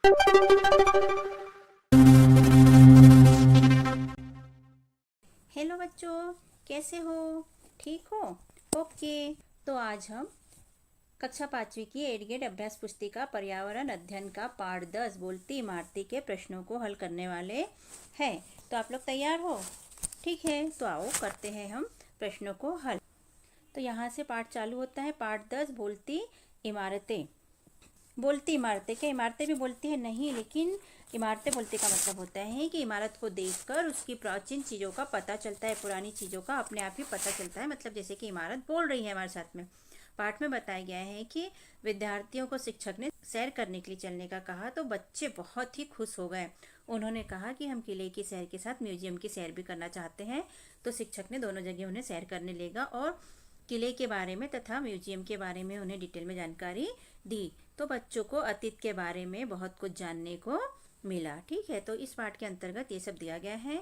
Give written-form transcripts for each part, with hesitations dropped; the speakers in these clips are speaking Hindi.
हेलो बच्चों, कैसे हो? ठीक हो? ओके। तो आज हम कक्षा 5वीं की एडगेड अभ्यास पुस्तिका पर्यावरण अध्ययन का पाठ 10 बोलती इमारती के प्रश्नों को हल करने वाले हैं। तो आप लोग तैयार हो? ठीक है, तो आओ करते हैं हम प्रश्नों को हल। तो यहाँ से पाठ चालू होता है। पाठ 10 बोलती इमारतें। बोलती इमारतें, क्या इमारतें भी बोलती है? नहीं, लेकिन इमारतें बोलते का मतलब होता है कि इमारत को देखकर उसकी प्राचीन चीज़ों का पता चलता है, पुरानी चीज़ों का अपने आप ही पता चलता है। मतलब जैसे कि इमारत बोल रही है हमारे साथ में। पाठ में बताया गया है कि विद्यार्थियों को शिक्षक ने सैर करने के लिए चलने का कहा तो बच्चे बहुत ही खुश हो गए। उन्होंने कहा कि हम किले की सैर के साथ म्यूजियम की सैर भी करना चाहते हैं। तो शिक्षक ने दोनों जगह उन्हें सैर करने लेगा और किले के बारे में तथा म्यूजियम के बारे में उन्हें डिटेल में जानकारी दी। तो बच्चों को अतीत के बारे में बहुत कुछ जानने को मिला। ठीक है, तो इस पाठ के अंतर्गत ये सब दिया गया है।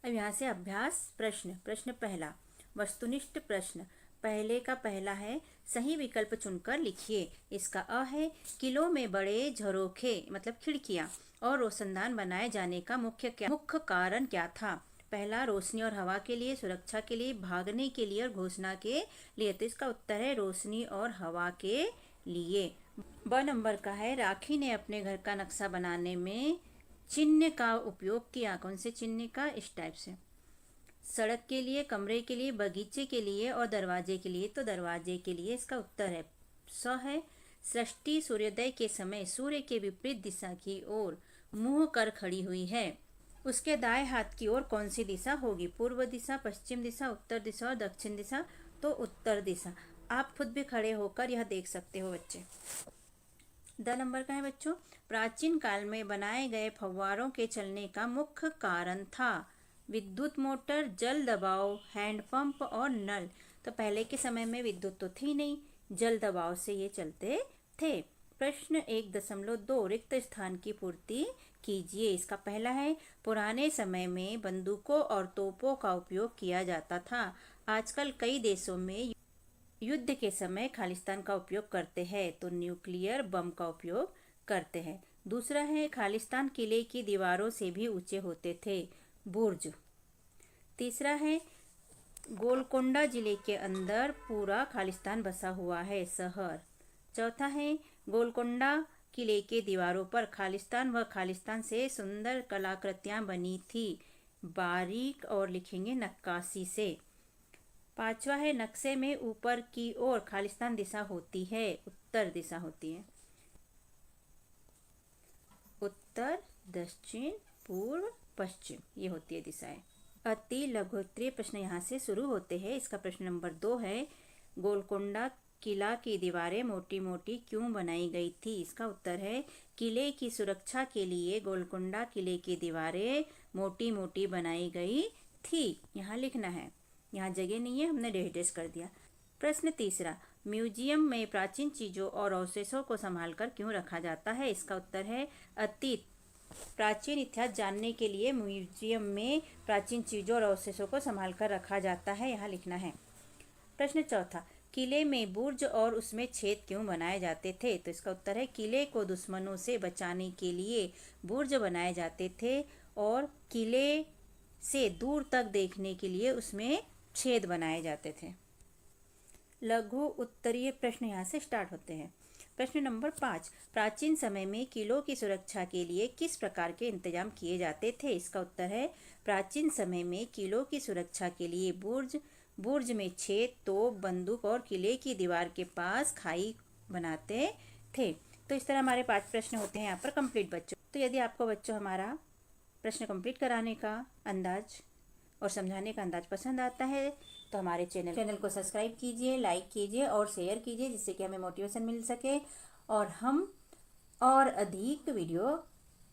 अब यहाँ से अभ्यास प्रश्न पहला, वस्तुनिष्ठ प्रश्न। पहले का पहला है, सही विकल्प चुनकर लिखिए। इसका अ है, किलों में बड़े झरोखे मतलब खिड़कियां और रोशनदान बनाए जाने का मुख्य कारण क्या था? पहला, रोशनी और हवा के लिए, सुरक्षा के लिए, भागने के लिए और घोषणा के लिए। तो इसका उत्तर है रोशनी और हवा के लिए। ब नंबर का है, राखी ने अपने घर का नक्शा बनाने में चिन्ह का उपयोग किया। कौन से चिन्ह का? इस टाइप से, सड़क के लिए, कमरे के लिए, बगीचे के लिए और दरवाजे के लिए। तो दरवाजे के लिए इसका उत्तर है। स है, सृष्टि सूर्योदय के समय सूर्य के विपरीत दिशा की ओर मुंह कर खड़ी हुई है। उसके दाएं हाथ की ओर कौन सी दिशा होगी? पूर्व दिशा, पश्चिम दिशा, उत्तर दिशा और दक्षिण दिशा। तो उत्तर दिशा। आप खुद भी खड़े होकर यह देख सकते हो बच्चे। द नंबर का है बच्चों, प्राचीन काल में बनाए गए फव्वारों के चलने का मुख्य कारण था। विद्युत मोटर, जल दबाव, हैंडपंप और नल। तो पहले के समय में विद्युत तो थी नहीं, जल दबाव से ये चलते थे। प्रश्न 1.2, रिक्त स्थान की पूर्ति कीजिए। इसका पहला है, पुराने समय में बंदूकों और तोपों का उपयोग किया जाता था। आजकल कई देशों में युद्ध के समय खालिस्तान का उपयोग करते हैं, तो न्यूक्लियर बम का उपयोग करते हैं। दूसरा है, खालिस्तान किले की दीवारों से भी ऊंचे होते थे, बुर्ज। तीसरा है, गोलकोंडा जिले के अंदर पूरा खालिस्तान बसा हुआ है, शहर। चौथा है, गोलकोंडा किले के दीवारों पर खालिस्तान व खालिस्तान से सुंदर कलाकृतियां बनी थी, बारीक और लिखेंगे नक्काशी से। पांचवा है, नक्शे में ऊपर की ओर खालिस्तान दिशा होती है, उत्तर दिशा होती है। उत्तर, दक्षिण, पूर्व, पश्चिम, ये होती है दिशाएं। अति लघुत्तरीय प्रश्न यहाँ से शुरू होते हैं। इसका प्रश्न नंबर 2 है, गोलकोंडा किला की दीवारें मोटी मोटी क्यों बनाई गई थी? इसका उत्तर है, किले की सुरक्षा के लिए गोलकोंडा किले की दीवारें मोटी मोटी बनाई गई थी। यहाँ लिखना है, यहाँ जगह नहीं है, हमने डेश कर दिया। प्रश्न तीसरा, म्यूजियम में प्राचीन चीजों और अवशेषों को संभालकर क्यों रखा जाता है? इसका उत्तर है, अतीत प्राचीन इतिहास जानने के लिए म्यूजियम में प्राचीन चीजों और अवशेषों को संभालकर रखा जाता है। यहाँ लिखना है। प्रश्न चौथा, किले में बुर्ज और उसमें छेद क्यों बनाए जाते थे? तो इसका उत्तर है, किले को दुश्मनों से बचाने के लिए बुर्ज बनाए जाते थे और किले से दूर तक देखने के लिए उसमें छेद बनाए जाते थे। लघु उत्तरीय प्रश्न यहाँ से स्टार्ट होते हैं। प्रश्न नंबर 5, प्राचीन समय में किलों की सुरक्षा के लिए किस प्रकार के इंतजाम किए जाते थे? इसका उत्तर है, प्राचीन समय में किलों की सुरक्षा के लिए बुर्ज में छेद, तोप, बंदूक और किले की दीवार के पास खाई बनाते थे। तो इस तरह हमारे 5 प्रश्न होते हैं यहाँ पर कंप्लीट बच्चों। तो यदि आपको बच्चों हमारा प्रश्न कंप्लीट कराने का अंदाज और समझाने का अंदाज पसंद आता है तो हमारे चैनल को सब्सक्राइब कीजिए, लाइक कीजिए और शेयर कीजिए, जिससे कि हमें मोटिवेशन मिल सके और हम और अधिक वीडियो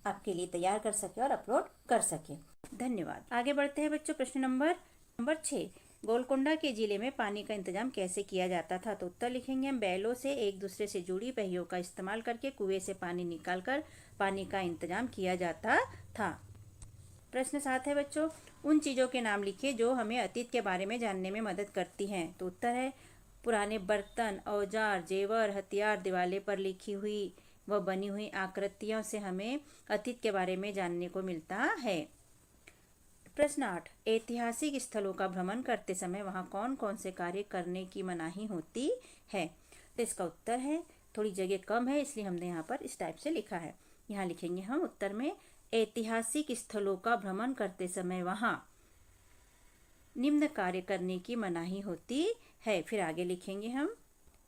आपके लिए तैयार कर सके और अपलोड कर सके। धन्यवाद। आगे बढ़ते हैं बच्चों। प्रश्न नंबर 6, गोलकोंडा के जिले में पानी का इंतजाम कैसे किया जाता था? तो उत्तर लिखेंगे हम, बैलों से एक दूसरे से जुड़ी पहियों का इस्तेमाल करके कुएं से पानी निकालकर पानी का इंतजाम किया जाता था। प्रश्न 7 है बच्चों, उन चीज़ों के नाम लिखिए जो हमें अतीत के बारे में जानने में मदद करती हैं। तो उत्तर है, पुराने बर्तन, औजार, जेवर, हथियार, दीवारें पर लिखी हुई व बनी हुई आकृतियों से हमें अतीत के बारे में जानने को मिलता है। प्रश्न 8, ऐतिहासिक स्थलों का भ्रमण करते समय वहाँ कौन कौन से कार्य करने की मनाही होती है? तो इसका उत्तर है, थोड़ी जगह कम है इसलिए हमने यहाँ पर इस टाइप से लिखा है। यहाँ लिखेंगे हम उत्तर में, ऐतिहासिक स्थलों का भ्रमण करते समय वहाँ निम्न कार्य करने की मनाही होती है। फिर आगे लिखेंगे हम,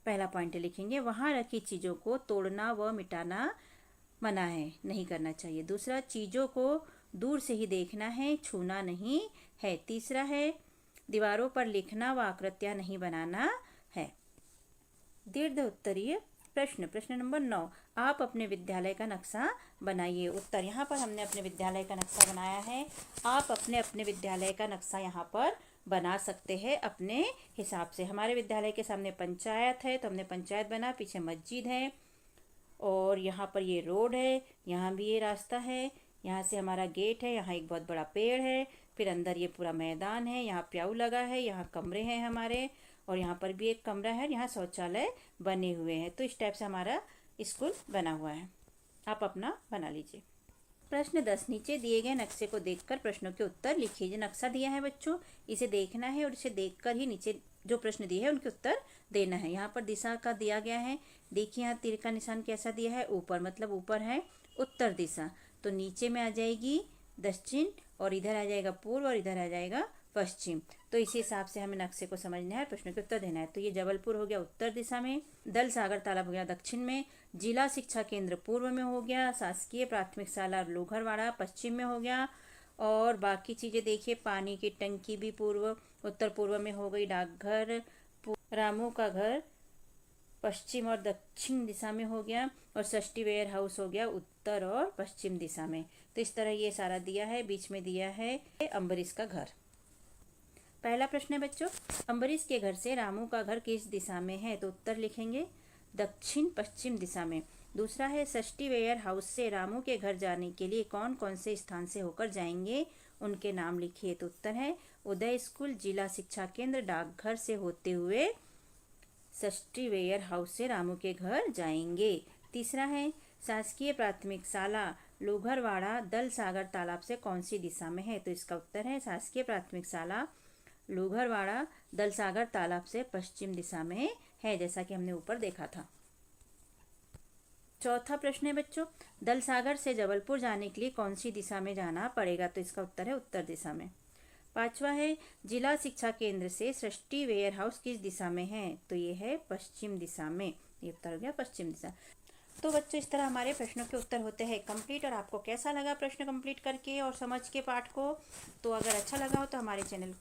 पहला पॉइंट लिखेंगे, वहाँ रखी चीज़ों को तोड़ना व मिटाना मना है, नहीं करना चाहिए। दूसरा, चीज़ों को दूर से ही देखना है, छूना नहीं है। तीसरा है, दीवारों पर लिखना व आकृतियाँ नहीं बनाना है। दीर्घ उत्तरीय प्रश्न, प्रश्न नंबर 9, आप अपने विद्यालय का नक्शा बनाइए। उत्तर, यहाँ पर हमने अपने विद्यालय का नक्शा बनाया है। आप अपने विद्यालय का नक्शा यहाँ पर बना सकते हैं अपने हिसाब से। हमारे विद्यालय के सामने पंचायत है तो हमने पंचायत बना, पीछे मस्जिद है और यहाँ पर ये रोड है, यहाँ भी ये रास्ता है, यहाँ से हमारा गेट है, यहाँ एक बहुत बड़ा पेड़ है, फिर अंदर ये पूरा मैदान है, यहाँ प्याऊ लगा है, यहाँ कमरे हैं हमारे और यहाँ पर भी एक कमरा है, यहाँ शौचालय बने हुए हैं। तो इस टाइप से हमारा स्कूल बना हुआ है। आप अपना बना लीजिए। प्रश्न 10, नीचे दिए गए नक्शे को देखकर प्रश्नों के उत्तर लिखिए। जो नक्शा दिया है बच्चों, इसे देखना है और इसे देखकर ही नीचे जो प्रश्न दिए हैं उनके उत्तर देना है। यहाँ पर दिशा का दिया गया है, देखिए यहाँ तीर का निशान कैसा दिया है, ऊपर, मतलब ऊपर है उत्तर दिशा, तो नीचे में आ जाएगी दक्षिण और इधर आ जाएगा पूर्व और इधर आ जाएगा पश्चिम। तो इसी हिसाब से हमें नक्शे को समझना है, प्रश्नों के उत्तर देना है। तो ये जबलपुर हो गया उत्तर दिशा में, दल सागर तालाब हो गया दक्षिण में, जिला शिक्षा केंद्र पूर्व में हो गया, शासकीय प्राथमिक शाला लोहरवाड़ा पश्चिम में हो गया और बाकी चीज़ें देखिए, पानी की टंकी भी पूर्व उत्तर पूर्व में हो गई, डाकघर, रामू का घर पश्चिम और दक्षिण दिशा में हो गया और षष्ठी वेयर हाउस हो गया उत्तर और पश्चिम दिशा में। तो इस तरह ये सारा दिया है। बीच में दिया है अम्बरीश का घर। पहला प्रश्न है बच्चों, अम्बरीश के घर से रामू का घर किस दिशा में है? तो उत्तर लिखेंगे दक्षिण पश्चिम दिशा में। दूसरा है, षष्ठी वेयर हाउस से रामू के घर जाने के लिए कौन कौन से स्थान से होकर जाएंगे, उनके नाम लिखिए। तो उत्तर है उदय स्कूल, जिला शिक्षा केंद्र, डाकघर से होते हुए षष्ठी वेयर हाउस से रामू के घर जाएंगे। तीसरा है, शासकीय प्राथमिक शाला लोहरवाड़ा दल सागर तालाब से कौन सी दिशा में है? तो इसका उत्तर है शासकीय प्राथमिक शाला लोहरवाड़ा दल सागर तालाब से पश्चिम दिशा में है, जैसा कि हमने ऊपर देखा था। चौथा प्रश्न है बच्चों, दल सागर से जबलपुर जाने के लिए कौन सी दिशा में जाना पड़ेगा? तो इसका उत्तर है उत्तर दिशा में। पांचवा है, जिला शिक्षा केंद्र से षष्ठी वेयर हाउस किस दिशा में है? तो ये है पश्चिम दिशा में। ये उत्तर हो गया पश्चिम दिशा। तो बच्चों, इस तरह हमारे प्रश्नों के उत्तर होते हैं कंप्लीट। और आपको कैसा लगा प्रश्न कंप्लीट करके और समझ के पाठ को? तो अगर अच्छा लगा हो तो हमारे चैनल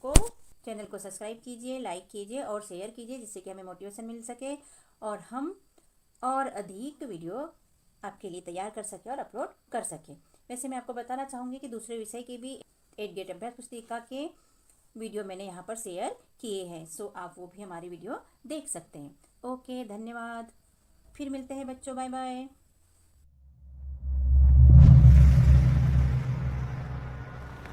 को सब्सक्राइब कीजिए, लाइक कीजिए और शेयर कीजिए, जिससे कि हमें मोटिवेशन मिल सके और हम और अधिक वीडियो आपके लिए तैयार कर सके और अपलोड कर सके। वैसे मैं आपको बताना चाहूँगी कि दूसरे विषय के भी 8 गेट अभ्यास पुस्तिका के वीडियो मैंने यहाँ पर शेयर किए हैं, सो आप वो भी हमारी वीडियो देख सकते हैं। ओके, धन्यवाद। फिर मिलते हैं बच्चों, बाय बाय।